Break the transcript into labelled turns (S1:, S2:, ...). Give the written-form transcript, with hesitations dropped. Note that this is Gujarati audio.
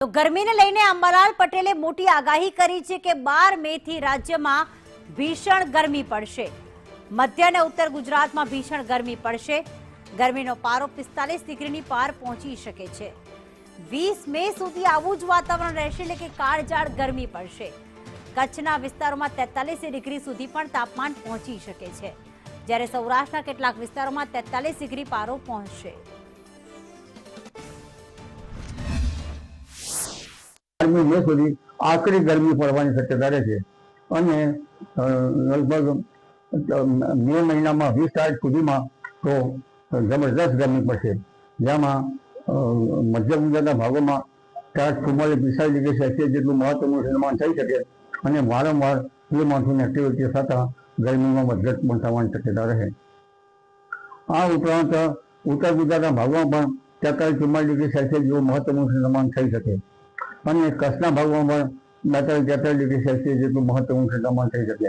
S1: તો ગરમીને લઈને અંબાલાલ પટેલે મોટી આગાહી કરી છે કે 12 મે થી રાજ્યમાં ભીષણ ગરમી પડશે। મધ્ય અને ઉત્તર ગુજરાતમાં ભીષણ ગરમી પડશે। ગરમીનો પારો 45 ડિગ્રીની પાર પહોંચી શકે છે। 20 મે સુધી આવું જ વાતાવરણ રહેશે, એટલે કે કાળઝાળ ગરમી પડશે। કચ્છના વિસ્તારોમાં 43 ડિગ્રી સુધી પણ તાપમાન પહોંચી શકે છે, જ્યારે સૌરાષ્ટ્રના કેટલાક વિસ્તારોમાં 43 ડિગ્રી પારો પહોંચશે।
S2: गर्मी में सुधी आकरी गर्मी पड़वानी शक्यता रहे અને लगभग मे महीना में 20 तारीख सुधी में तो जबरदस्त गर्मी पड़े, जेમાં मध्य गुजरात भागों में 44-45 डिग्री सेल्सियस જેટલું મહત્તમનું તાપમાન થઈ શકે અને વારંવાર પ્રી મોન્સૂન એક્ટિવિટી થતા ગરમીમાં વધઘટ પણ થવાની શક્યતા રહે। આ ઉપરાંત ઉત્તર ગુજરાતના ભાગોમાં પણ 43-44 ડિગ્રી સેલ્સિયસ જેવું મહત્તમનું તાપમાન થઈ શકે અને કચ્છના ભાગમાં પણ 42-43 ડિગ્રી સેલ્સિયસ જેટલું મહત્તમનું તાપમાન થઈ શકે।